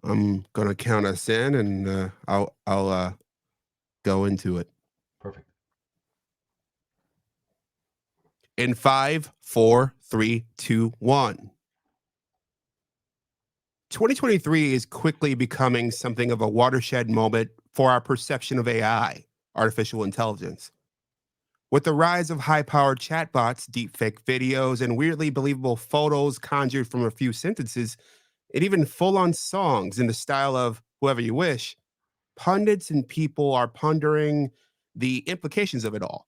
I'm gonna count us in, and I'll go into it. Perfect. In five, four, three, two, one. 2023 is quickly becoming something of a watershed moment for our perception of AI, artificial intelligence. With the rise of high powered chatbots, deepfake videos, and weirdly believable photos conjured from a few sentences, and even full on songs in the style of Whoever You Wish, pundits and people are pondering the implications of it all.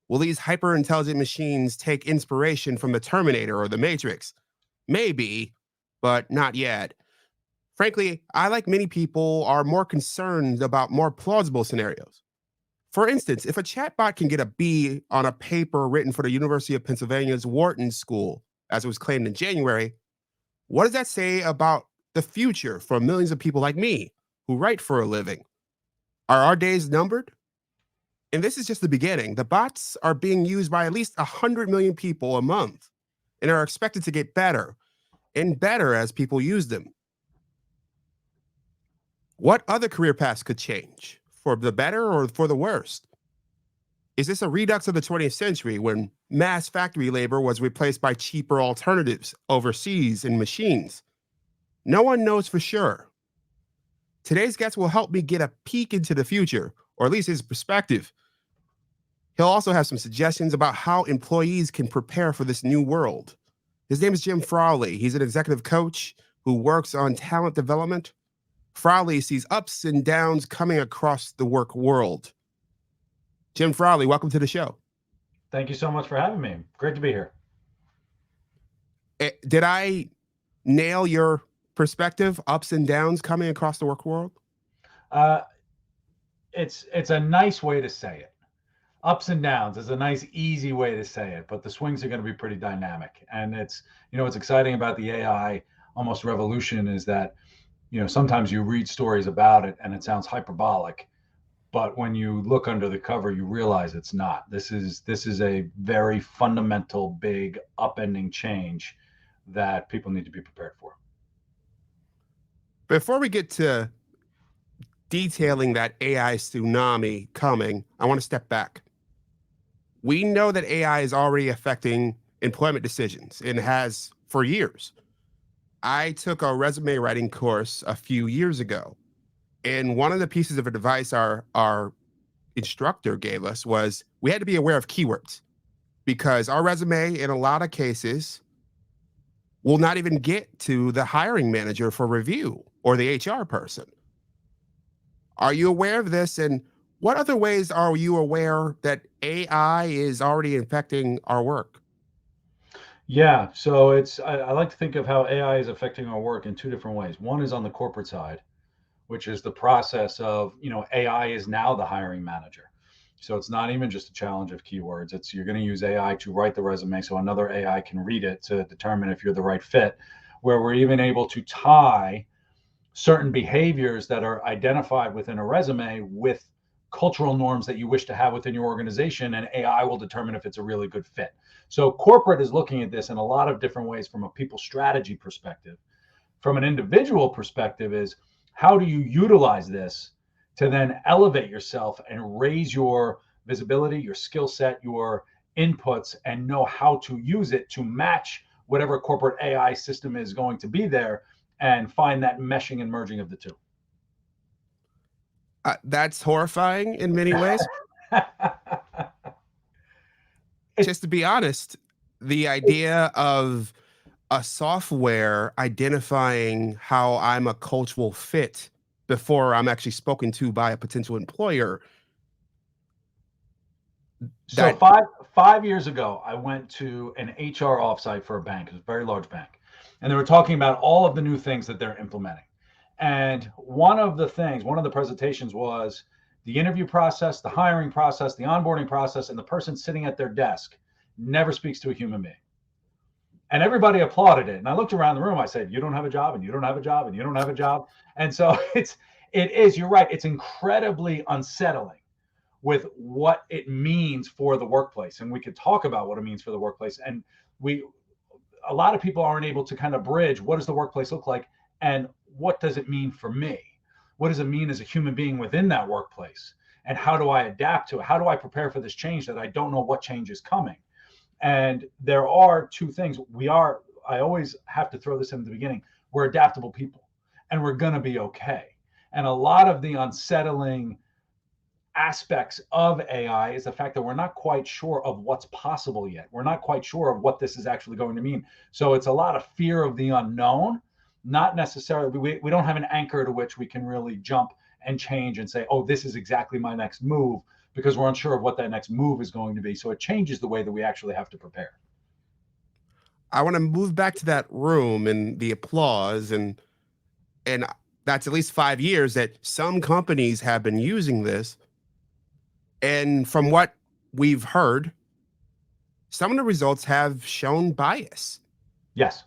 Will these hyper intelligent machines take inspiration from the Terminator or the Matrix? Maybe, but not yet. Frankly, I, like many people, are more concerned about more plausible scenarios. For instance, if a chatbot can get a B on a paper written for the University of Pennsylvania's Wharton School, as it was claimed in January, what does that say about the future for millions of people like me who write for a living? Are our days numbered? And this is just the beginning. The bots are being used by at least 100 million people a month and are expected to get better and better as people use them. What other career paths could change for the better or for the worst? Is this a redux of the 20th century when mass factory labor was replaced by cheaper alternatives overseas in machines? No one knows for sure. Today's guest will help me get a peek into the future, or at least his perspective. He'll also have some suggestions about how employees can prepare for this new world. His name is Jim Frawley. He's an executive coach who works on talent development. Frawley sees ups and downs coming across the work world. Jim Frawley, welcome to the show. Thank you so much for having me. Great to be here. Did I nail your perspective? Ups and downs coming across the work world? Uh, it's a nice way to say it. Ups and downs is a nice, easy way to say it, but the swings are going to be pretty dynamic. And what's exciting about the AI almost revolution is that, sometimes you read stories about it and it sounds hyperbolic, but when you look under the cover, you realize it's not. This is a very fundamental, big, upending change that people need to be prepared for. Before we get to detailing that AI tsunami coming, I want to step back. We know that AI is already affecting employment decisions and has for years. I took a resume writing course a few years ago, and one of the pieces of advice our instructor gave us was we had to be aware of keywords because our resume, in a lot of cases, will not even get to the hiring manager for review or the HR person. Are you aware of this? And what other ways are you aware that AI is already infecting our work? Yeah, so I like to think of how AI is affecting our work in two different ways. One is on the corporate side, which is the process of, AI is now the hiring manager. So it's not even just a challenge of keywords. It's you're going to use AI to write the resume so another AI can read it to determine if you're the right fit, where we're even able to tie certain behaviors that are identified within a resume with cultural norms that you wish to have within your organization, and AI will determine if it's a really good fit. So corporate is looking at this in a lot of different ways from a people strategy perspective. From an individual perspective is how do you utilize this to then elevate yourself and raise your visibility, your skill set, your inputs, and know how to use it to match whatever corporate AI system is going to be there and find that meshing and merging of the two. That's horrifying in many ways. It, Just to be honest, the idea of a software identifying how I'm a cultural fit before I'm actually spoken to by a potential employer. so That five years ago, I went to an HR offsite for a bank. It was a very large bank, and they were talking about all of the new things that they're implementing. And one of the presentations was the interview process, the hiring process, the onboarding process, and the person sitting at their desk never speaks to a human being. And everybody applauded it. And I looked around the room. I said, "You don't have a job, and you don't have a job, and you don't have a job." And so you're right. It's incredibly unsettling with what it means for the workplace. And we could talk about what it means for the workplace. And a lot of people aren't able to kind of bridge what does the workplace look like and what does it mean for me? What does it mean as a human being within that workplace? And how do I adapt to it? How do I prepare for this change that I don't know what change is coming? And there are two things. I always have to throw this in the beginning. We're adaptable people and we're going to be okay. And a lot of the unsettling aspects of AI is the fact that we're not quite sure of what's possible yet. We're not quite sure of what this is actually going to mean. So it's a lot of fear of the unknown, not necessarily, we don't have an anchor to which we can really jump and change and say, oh, this is exactly my next move, because we're unsure of what that next move is going to be. So it changes the way that we actually have to prepare. I want to move back to that room and the applause, and that's at least 5 years that some companies have been using this. And from what we've heard, some of the results have shown bias. Yes.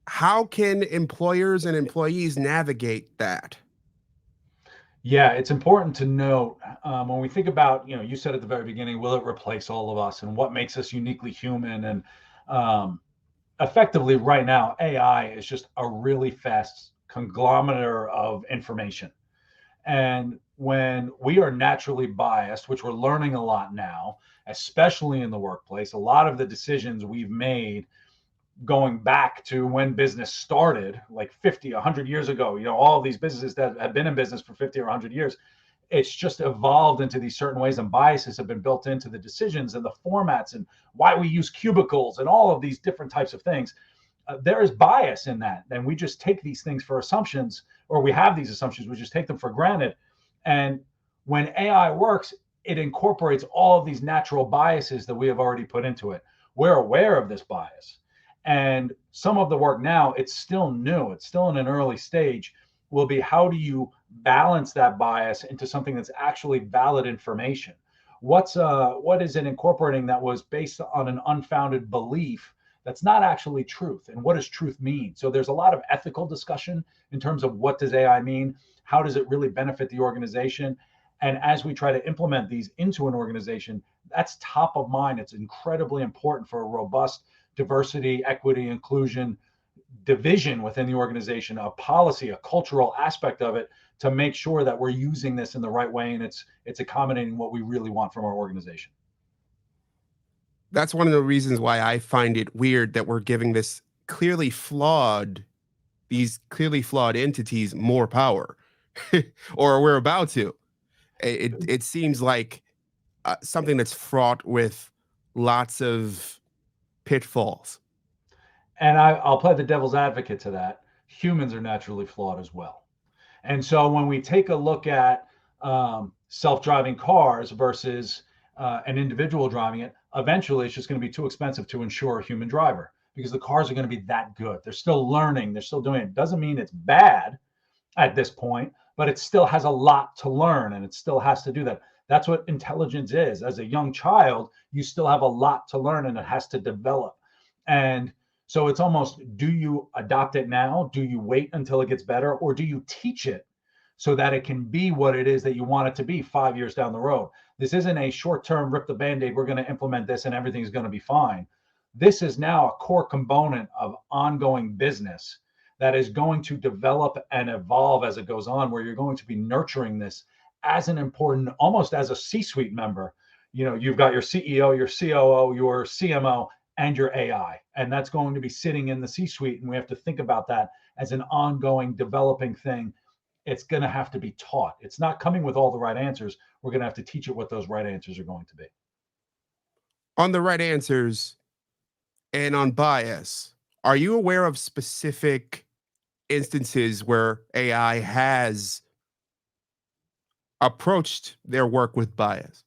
How can employers and employees navigate that? Yeah, it's important to note when we think about, you said at the very beginning, will it replace all of us and what makes us uniquely human? And um, effectively, right now, AI is just a really fast conglomerate of information. And when we are naturally biased, which we're learning a lot now, especially in the workplace, a lot of the decisions we've made going back to when business started, like 50, 100 years ago, all of these businesses that have been in business for 50 or 100 years, it's just evolved into these certain ways, and biases have been built into the decisions and the formats and why we use cubicles and all of these different types of things. There is bias in that. And we just take these things for assumptions, or we have these assumptions, we just take them for granted. And when AI works, it incorporates all of these natural biases that we have already put into it. We're aware of this bias. And some of the work now, it's still new, it's still in an early stage, will be how do you balance that bias into something that's actually valid information? What is it incorporating that was based on an unfounded belief that's not actually truth, and what does truth mean? So there's a lot of ethical discussion in terms of what does AI mean, how does it really benefit the organization, and as we try to implement these into an organization, that's top of mind. It's incredibly important for a robust diversity, equity, inclusion division within the organization, a policy, a cultural aspect of it, to make sure that we're using this in the right way and it's accommodating what we really want from our organization. That's one of the reasons why I find it weird that we're giving these clearly flawed entities more power, or we're about to. It seems like something that's fraught with lots of pitfalls. And I'll play the devil's advocate to that. Humans are naturally flawed as well. And so when we take a look at self-driving cars versus an individual driving it, eventually it's just going to be too expensive to insure a human driver because the cars are going to be that good. They're still learning. They're still doing it. Doesn't mean it's bad at this point, but it still has a lot to learn and it still has to do that. That's what intelligence is. As a young child, you still have a lot to learn and it has to develop. And so it's almost, do you adopt it now? Do you wait until it gets better? Or do you teach it so that it can be what it is that you want it to be 5 years down the road? This isn't a short term rip the band-aid, we're going to implement this and everything's going to be fine. This is now a core component of ongoing business that is going to develop and evolve as it goes on, where you're going to be nurturing this as an important, almost as a C-suite member. You've got your CEO, your COO, your CMO, and your AI. And that's going to be sitting in the C-suite. And we have to think about that as an ongoing developing thing. It's going to have to be taught. It's not coming with all the right answers. We're going to have to teach it what those right answers are going to be. On the right answers and on bias, are you aware of specific instances where AI has approached their work with bias?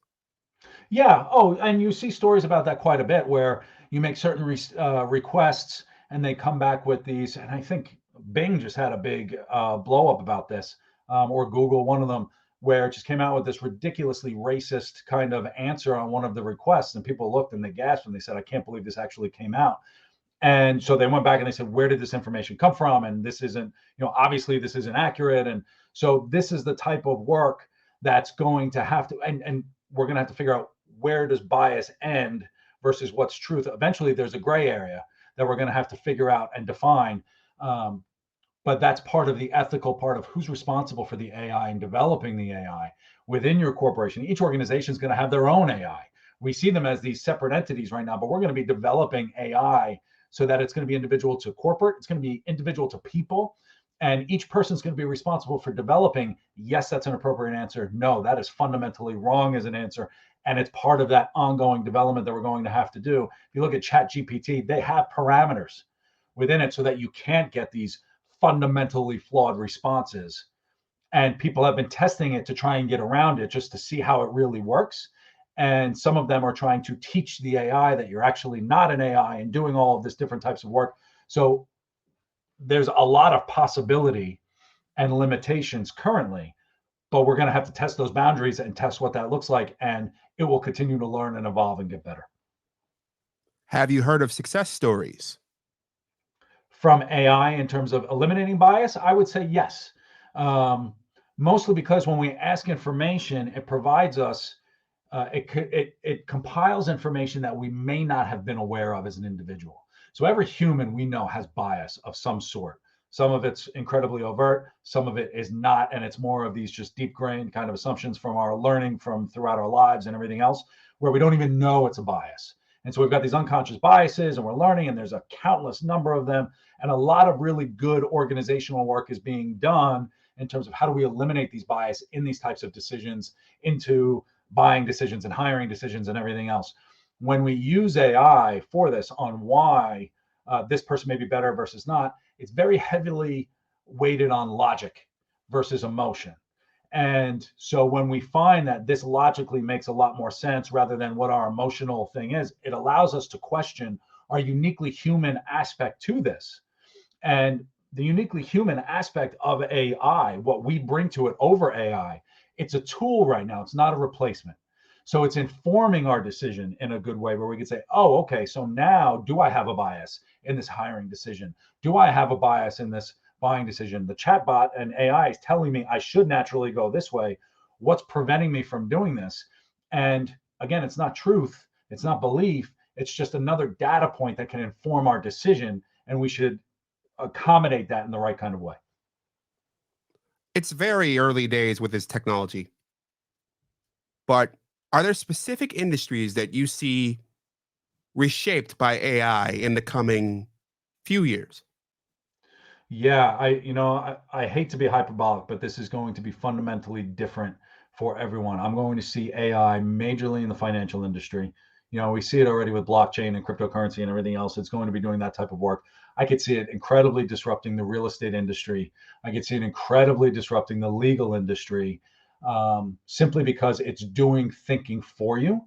Yeah. Oh, and you see stories about that quite a bit where you make certain requests and they come back with these. And I think Bing just had a big blow up about this, or Google, one of them, where it just came out with this ridiculously racist kind of answer on one of the requests. And people looked and they gasped and they said, I can't believe this actually came out. And so they went back and they said, where did this information come from? And this isn't, obviously this isn't accurate. And so this is the type of work that's going to have to, and we're going to have to figure out, where does bias end versus what's truth? Eventually, there's a gray area that we're going to have to figure out and define. but that's part of the ethical part of who's responsible for the AI and developing the AI within your corporation. Each organization is going to have their own AI. We see them as these separate entities right now, but we're going to be developing AI so that it's going to be individual to corporate, it's going to be individual to people, and each person is going to be responsible for developing. Yes, that's an appropriate answer. No, that is fundamentally wrong as an answer. And it's part of that ongoing development that we're going to have to do. If you look at ChatGPT, they have parameters within it so that you can't get these fundamentally flawed responses. And people have been testing it to try and get around it just to see how it really works. And some of them are trying to teach the AI that you're actually not an AI and doing all of this different types of work. So there's a lot of possibility and limitations currently, but we're going to have to test those boundaries and test what that looks like. And it will continue to learn and evolve and get better. Have you heard of success stories? From AI in terms of eliminating bias, I would say yes. Um, Mostly because when we ask information, it provides us, it compiles information that we may not have been aware of as an individual. So every human we know has bias of some sort. Some of it's incredibly overt, some of it is not, and it's more of these just deep grained kind of assumptions from our learning from throughout our lives and everything else, where we don't even know it's a bias. And so we've got these unconscious biases and we're learning, and there's a countless number of them. And a lot of really good organizational work is being done in terms of how do we eliminate these bias in these types of decisions into buying decisions and hiring decisions and everything else. When we use AI for this on why this person may be better versus not, it's very heavily weighted on logic versus emotion. And so when we find that this logically makes a lot more sense rather than what our emotional thing is, it allows us to question our uniquely human aspect to this. And the uniquely human aspect of AI, what we bring to it over AI, it's a tool right now. It's not a replacement. So it's informing our decision in a good way where we can say, oh, okay, so now do I have a bias in this hiring decision? Do I have a bias in this buying decision? The chatbot and AI is telling me I should naturally go this way. What's preventing me from doing this? And again, it's not truth, it's not belief, it's just another data point that can inform our decision. And we should accommodate that in the right kind of way. It's very early days with this technology, but are there specific industries that you see reshaped by AI in the coming few years? Yeah, I hate to be hyperbolic, but this is going to be fundamentally different for everyone. I'm going to see AI majorly in the financial industry. We see it already with blockchain and cryptocurrency and everything else. It's going to be doing that type of work. I could see it incredibly disrupting the real estate industry. I could see it incredibly disrupting the legal industry, simply because it's doing thinking for you.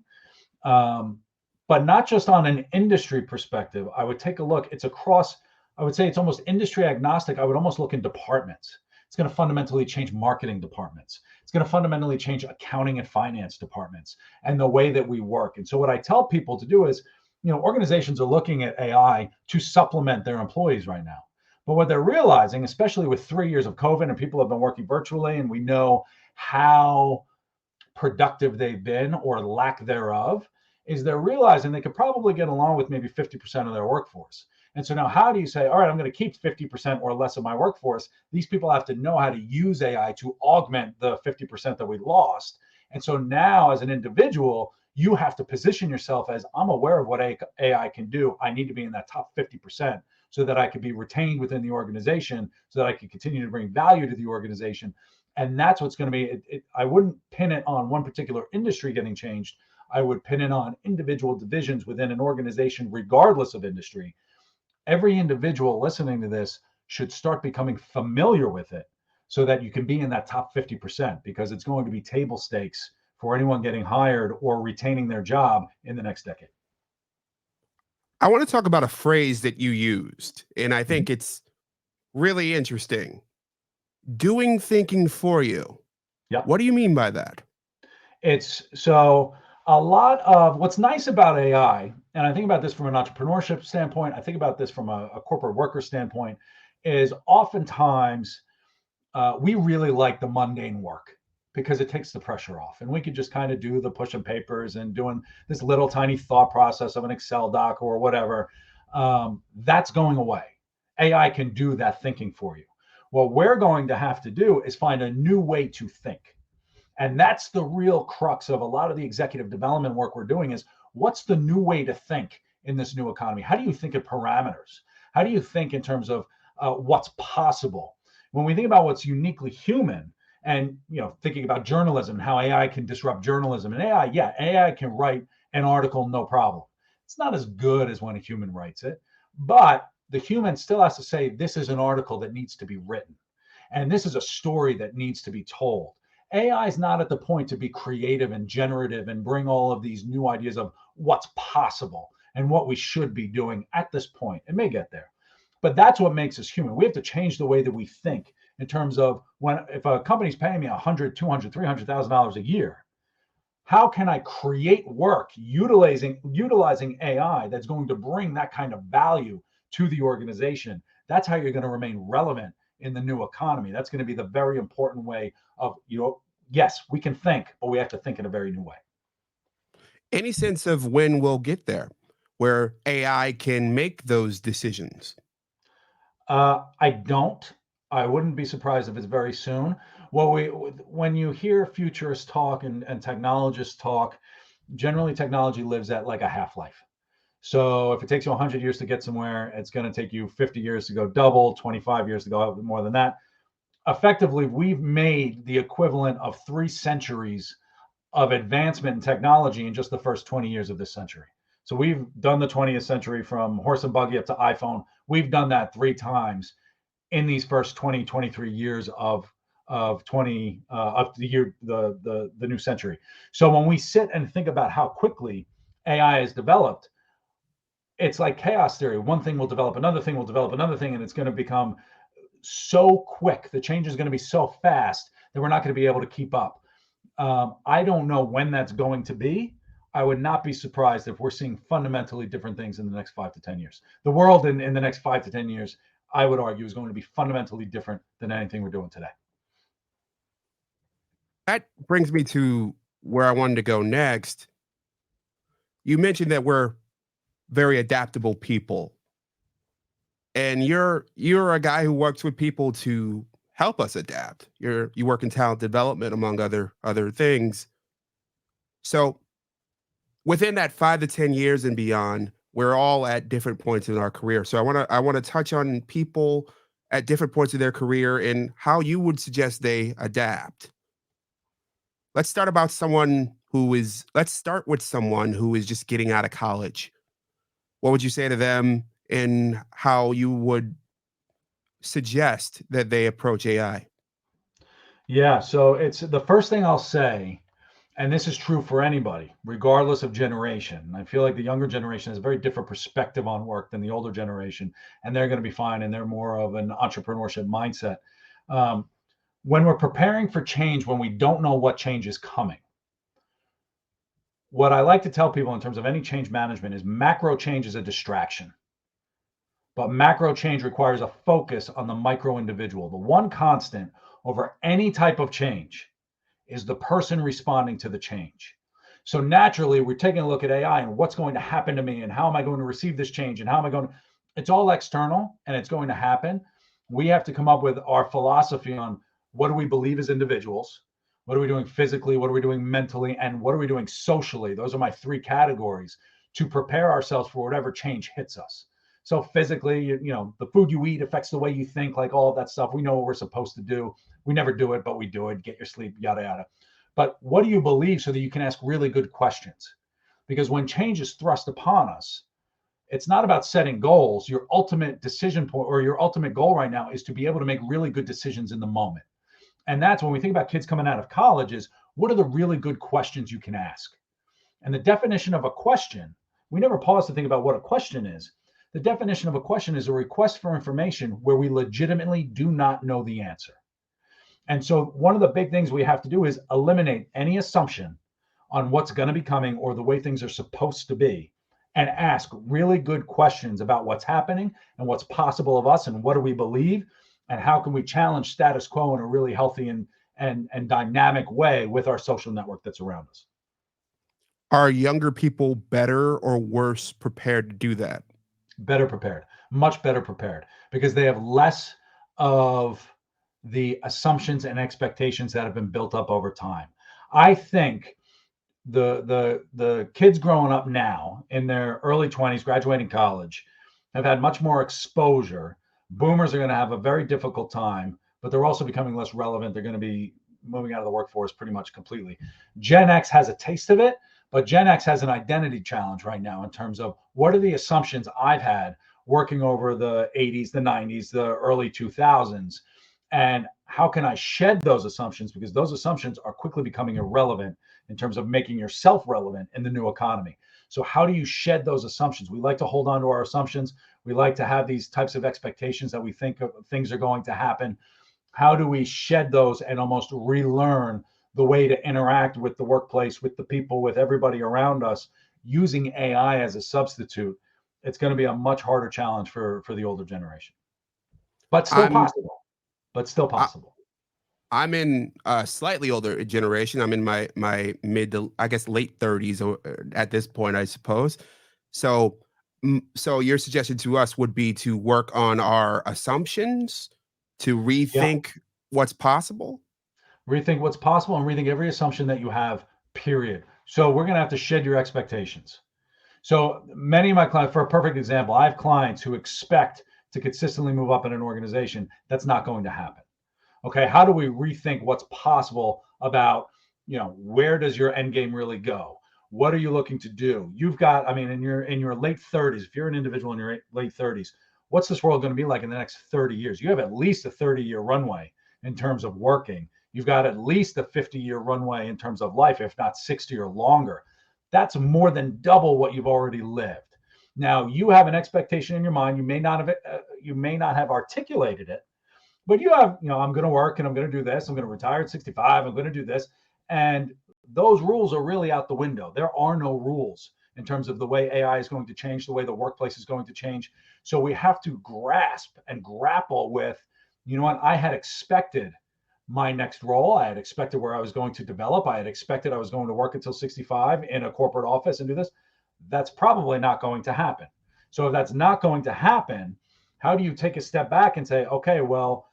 Um, but not just on an industry perspective. I would take a look. It's across. I would say it's almost industry agnostic. I would almost look in departments. It's going to fundamentally change marketing departments. It's going to fundamentally change accounting and finance departments and the way that we work. And so what I tell people to do is, organizations are looking at AI to supplement their employees right now. But what they're realizing, especially with 3 years of COVID and people have been working virtually, and we know how productive they've been or lack thereof, is they're realizing they could probably get along with maybe 50% of their workforce. And so now, how do you say, all right, I'm going to keep 50% or less of my workforce? These people have to know how to use AI to augment the 50% that we lost. And so now, as an individual, you have to position yourself as, I'm aware of what AI can do. I need to be in that top 50% so that I could be retained within the organization, so that I can continue to bring value to the organization. And that's what's going to be, I wouldn't pin it on one particular industry getting changed. I would pin it on individual divisions within an organization, regardless of industry. Every individual listening to this should start becoming familiar with it so that you can be in that top 50%, because it's going to be table stakes for anyone getting hired or retaining their job in the next decade. I want to talk about a phrase that you used, and I Mhm. think it's really interesting. Doing thinking for you. Yeah. What do you mean by that? It's so a lot of what's nice about AI, and I think about this from an entrepreneurship standpoint, I think about this from a corporate worker standpoint, is oftentimes we really like the mundane work because it takes the pressure off. And we could just kind of do the pushing papers and doing this little tiny thought process of an Excel doc or whatever. That's going away. AI can do that thinking for you. What we're going to have to do is find a new way to think. And that's the real crux of a lot of the executive development work we're doing is what's the new way to think in this new economy? How do you think of parameters? How do you think in terms of what's possible? When we think about what's uniquely human, and thinking about journalism, how AI can disrupt journalism, and AI can write an article no problem. It's not as good as when a human writes it, but the human still has to say this is an article that needs to be written, and this is a story that needs to be told. AI is not at the point to be creative and generative and bring all of these new ideas of what's possible and what we should be doing at this point. It may get there, but that's what makes us human. We have to change the way that we think in terms of if a company's paying me 100, 200, $300,000 a year, how can I create work utilizing AI that's going to bring that kind of value to the organization? That's how you're going to remain relevant in the new economy. That's going to be the very important way of, yes, we can think, but we have to think in a very new way. Any sense of when we'll get there where AI can make those decisions? I don't. I wouldn't be surprised if it's very soon. When you hear futurists talk and technologists talk, generally technology lives at like a half-life. So if it takes you 100 years to get somewhere, it's going to take you 50 years to go double, 25 years to go more than that. Effectively, we've made the equivalent of 3 centuries of advancement in technology in just the first 20 years of this century. So we've done the 20th century from horse and buggy up to iPhone. We've done that 3 times in these first 20, 23 years of 20 of the year the new century. So when we sit and think about how quickly AI has developed, it's like chaos theory. One thing will develop, another thing will develop, another thing, and it's going to become so quick. The change is going to be so fast that we're not going to be able to keep up. I don't know when that's going to be. I would not be surprised if we're seeing fundamentally different things in the next 5 to 10 years. The world in the next 5 to 10 years, I would argue, is going to be fundamentally different than anything we're doing today. That brings me to where I wanted to go next. You mentioned that we're very adaptable people, and you're a guy who works with people to help us adapt. You work in talent development among other things. So within that 5 to 10 years and beyond, we're all at different points in our career. So I want to touch on people at different points of their career and how you would suggest they adapt. Let's start with someone who is just getting out of college. What would you say to them and how you would suggest that they approach AI? Yeah, so it's the first thing I'll say, and this is true for anybody, regardless of generation. I feel like the younger generation has a very different perspective on work than the older generation, and they're going to be fine, and they're more of an entrepreneurship mindset. Um, when we're preparing for change, when we don't know what change is coming, what I like to tell people in terms of any change management is macro change is a distraction. But macro change requires a focus on the micro individual. The one constant over any type of change is the person responding to the change. So naturally, we're taking a look at AI and what's going to happen to me and how am I going to receive this change and how am I going to, it's all external and it's going to happen. We have to come up with our philosophy on what do we believe as individuals? What are we doing physically? What are we doing mentally? And what are we doing socially? Those are my 3 categories to prepare ourselves for whatever change hits us. So physically, the food you eat affects the way you think, like all of that stuff. We know what we're supposed to do. We never do it, but we do it. Get your sleep, yada, yada. But what do you believe so that you can ask really good questions? Because when change is thrust upon us, it's not about setting goals. Your ultimate decision point or your ultimate goal right now is to be able to make really good decisions in the moment. And that's when we think about kids coming out of college is what are the really good questions you can ask? And the definition of a question, we never pause to think about what a question is. The definition of a question is a request for information where we legitimately do not know the answer. And so one of the big things we have to do is eliminate any assumption on what's going to be coming or the way things are supposed to be and ask really good questions about what's happening and what's possible of us and what do we believe and how can we challenge status quo in a really healthy and dynamic way with our social network that's around us. Are younger people better or worse prepared to do that? Better prepared, much better prepared, because they have less of the assumptions and expectations that have been built up over time. I think the kids growing up now in their early 20s, graduating college, have had much more exposure. Boomers are going to have a very difficult time, but they're also becoming less relevant. They're going to be moving out of the workforce pretty much completely. Gen X has a taste of it, but Gen X has an identity challenge right now in terms of what are the assumptions I've had working over the 80s, the 90s, the early 2000s, and how can I shed those assumptions, because those assumptions are quickly becoming irrelevant in terms of making yourself relevant in the new economy. So how do you shed those assumptions? We like to hold on to our assumptions. We like to have these types of expectations that we think things are going to happen. How do we shed those and almost relearn the way to interact with the workplace, with the people, with everybody around us, using AI as a substitute? It's going to be a much harder challenge for the older generation, but still I'm possible. But still I, possible. I'm in a slightly older generation. I'm in my mid to, I guess, late 30s or at this point, I suppose. So so your suggestion to us would be to work on our assumptions, to Yeah. rethink what's possible. Rethink what's possible and rethink every assumption that you have, period. So we're going to have to shed your expectations. So many of my clients, for a perfect example, I have clients who expect to consistently move up in an organization. That's not going to happen. Okay, how do we rethink what's possible about, where does your end game really go? What are you looking to do? You've got, I mean, in your late 30s, if you're an individual in your late 30s, what's this world going to be like in the next 30 years? You have at least a 30-year runway in terms of working. You've got at least a 50-year runway in terms of life, if not 60 or longer. That's more than double what you've already lived. Now, you have an expectation in your mind. You may not have articulated it, but you have, I'm going to work and I'm going to do this. I'm going to retire at 65. I'm going to do this. And those rules are really out the window. There are no rules in terms of the way AI is going to change, the way the workplace is going to change. So we have to grasp and grapple with, what I had expected my next role. I had expected where I was going to develop. I had expected I was going to work until 65 in a corporate office and do this. That's probably not going to happen. So if that's not going to happen, how do you take a step back and say, okay, well,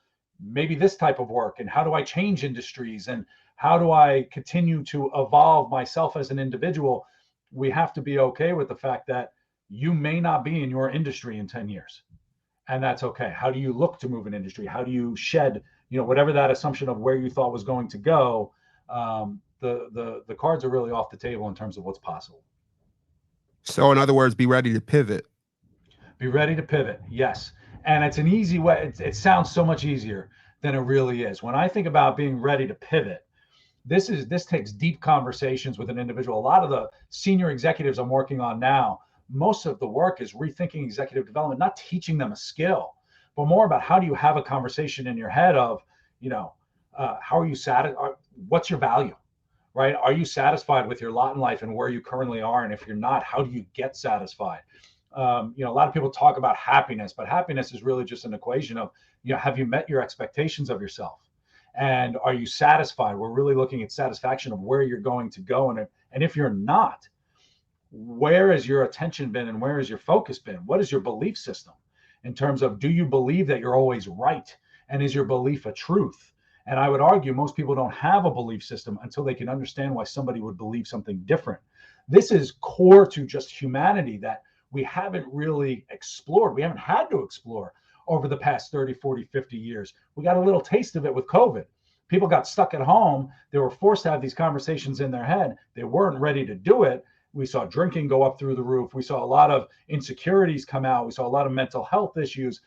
maybe this type of work, and how do I change industries, and how do I continue to evolve myself as an individual? We have to be okay with the fact that you may not be in your industry in 10 years, and that's okay. How do you look to move an industry? How do you shed, whatever that assumption of where you thought was going to go? The cards are really off the table in terms of what's possible. So in other words, be ready to pivot. Be ready to pivot. Yes. And it's an easy way. It sounds so much easier than it really is. When I think about being ready to pivot, this takes deep conversations with an individual. A lot of the senior executives I'm working on now, most of the work is rethinking executive development, not teaching them a skill, but more about how do you have a conversation in your head of, how are you satisfied? What's your value? Right? Are you satisfied with your lot in life and where you currently are? And if you're not, how do you get satisfied? A lot of people talk about happiness, but happiness is really just an equation of, have you met your expectations of yourself? And are you satisfied? We're really looking at satisfaction of where you're going to go. And if you're not, where has your attention been and where has your focus been? What is your belief system in terms of, do you believe that you're always right? And is your belief a truth? And I would argue most people don't have a belief system until they can understand why somebody would believe something different. This is core to just humanity that we haven't really explored. We haven't had to explore over the past 30, 40, 50 years. We got a little taste of it with COVID. People got stuck at home. They were forced to have these conversations in their head. They weren't ready to do it. We saw drinking go up through the roof. We saw a lot of insecurities come out. We saw a lot of mental health issues.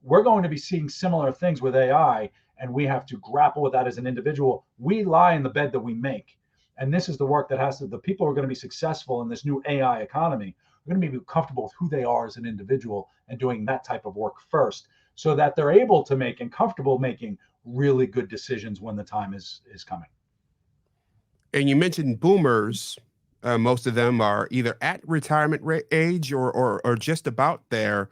We're going to be seeing similar things with AI, and we have to grapple with that as an individual. We lie in the bed that we make. And this is the work that the people who are going to be successful in this new AI economy are going to be comfortable with who they are as an individual and doing that type of work first, so that they're able to make and comfortable making really good decisions when the time is coming. And you mentioned boomers. Most of them are either at retirement age or just about there,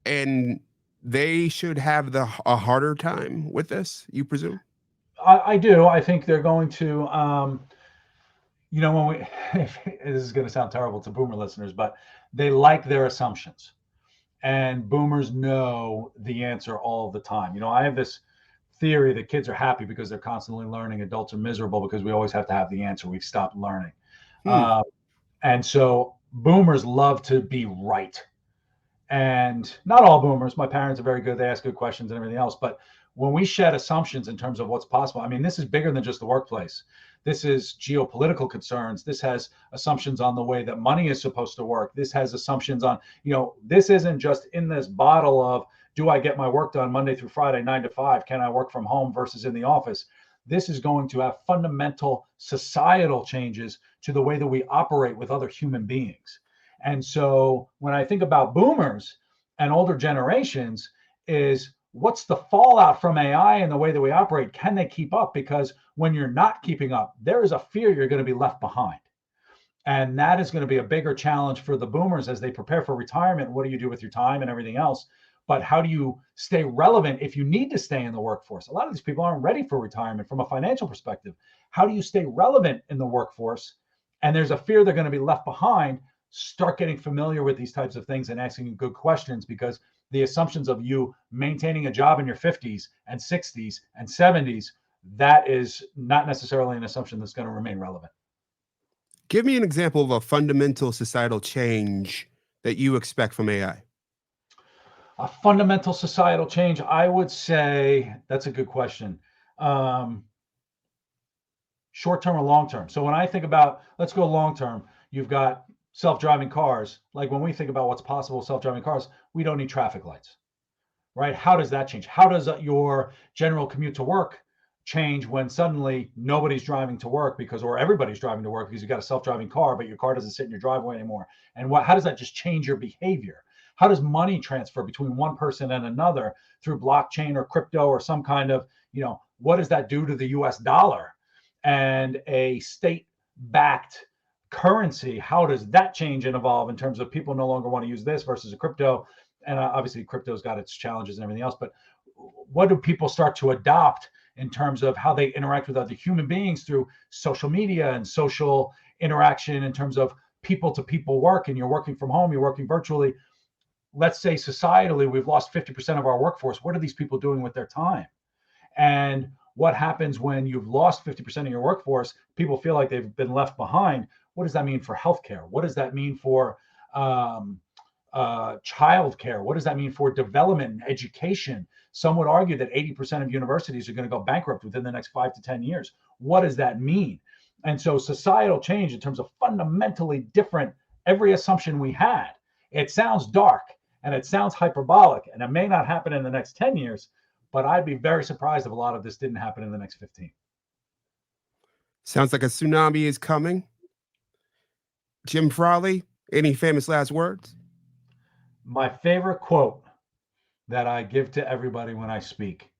and they should have a harder time with this, you presume? I do. I think they're going to, when we, this is going to sound terrible to boomer listeners, but they like their assumptions. and boomers know the answer all the time. You know, I have this theory that kids are happy because they're constantly learning. Adults are miserable because we always have to have the answer. We've stopped learning. Hmm. And so boomers love to be right. And not all boomers, my parents are very good. They ask good questions and everything else. But when we shed assumptions in terms of what's possible, I mean, this is bigger than just the workplace. This is geopolitical concerns. This has assumptions on the way that money is supposed to work. This has assumptions on, you know, this isn't just in this bottle of, do I get my work done Monday through Friday, 9 to 5? Can I work from home versus in the office? This is going to have fundamental societal changes to the way that we operate with other human beings. And so when I think about boomers and older generations, is what's the fallout from AI and the way that we operate? Can they keep up? Because when you're not keeping up, there is a fear you're going to be left behind. And that is going to be a bigger challenge for the boomers as they prepare for retirement. What do you do with your time and everything else? But how do you stay relevant if you need to stay in the workforce? A lot of these people aren't ready for retirement from a financial perspective. How do you stay relevant in the workforce? And there's a fear they're going to be left behind. Start getting familiar with these types of things and asking good questions, because the assumptions of you maintaining a job in your 50s and 60s and 70s, that is not necessarily an assumption that's going to remain relevant. Give me an example of a fundamental societal change that you expect from AI. A fundamental societal change, I would say that's a good question. Short term or long term. So when I think about, let's go long term, you've got self-driving cars. Like when we think about what's possible with self-driving cars, we don't need traffic lights, right? How does that change? How does your general commute to work change when suddenly nobody's driving to work because, or everybody's driving to work because you got a self-driving car, but your car doesn't sit in your driveway anymore? And how does that just change your behavior? How does money transfer between one person and another through blockchain or crypto or some kind of, you know, what does that do to the US dollar and a state-backed currency? How does that change and evolve in terms of people no longer want to use this versus a crypto? And obviously crypto's got its challenges and everything else, but what do people start to adopt in terms of how they interact with other human beings through social media and social interaction in terms of people to people work? And you're working from home, you're working virtually. Let's say societally, we've lost 50% of our workforce. What are these people doing with their time? And what happens when you've lost 50% of your workforce? People feel like they've been left behind. What does that mean for healthcare? What does that mean for childcare? What does that mean for development and education? Some would argue that 80% of universities are going to go bankrupt within the next 5 to 10 years. What does that mean? And so societal change in terms of fundamentally different every assumption we had. It sounds dark and it sounds hyperbolic, and it may not happen in the next 10 years, but I'd be very surprised if a lot of this didn't happen in the next 15. Sounds like a tsunami is coming. Jim Frawley, any famous last words? My favorite quote that I give to everybody when I speak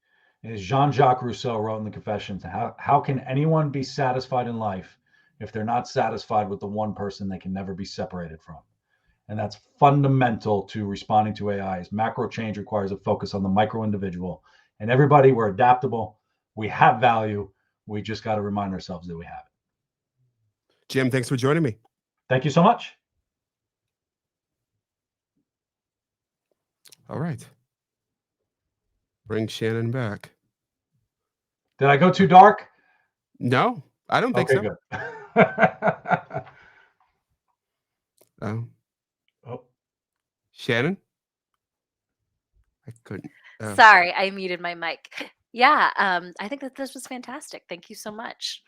is Jean-Jacques Rousseau wrote in the Confessions, how can anyone be satisfied in life if they're not satisfied with the one person they can never be separated from? And that's fundamental to responding to AI. Is macro change requires a focus on the micro individual. And everybody, we're adaptable. We have value. We just got to remind ourselves that we have it. Jim, thanks for joining me. Thank you so much. All right. Bring Shannon back. Did I go too dark? No, I don't think Okay, so. good. Oh, Shannon? I couldn't. Sorry, I muted my mic. Yeah, I think that this was fantastic. Thank you so much.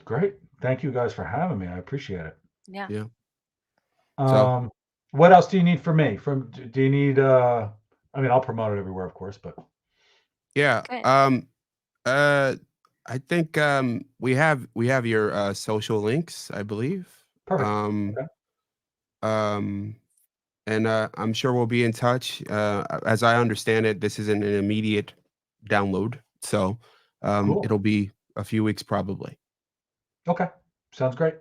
great. Thank you guys for having me. I appreciate it. Yeah. Yeah. So, What else do you need from me? Do you need I mean, I'll promote it everywhere, of course, but yeah. Good. I think we have your social links, I believe. perfect. Okay. And I'm sure we'll be in touch. As I understand it, this isn't an immediate download, so Cool. it'll be a few weeks probably. Okay. Sounds great.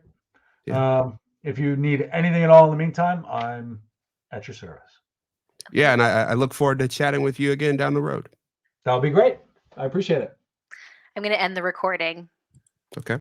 Yeah. If you need anything at all in the meantime, I'm at your service. Yeah, and I look forward to chatting with you again down the road. That'll be great. I appreciate it. I'm going to end the recording. Okay.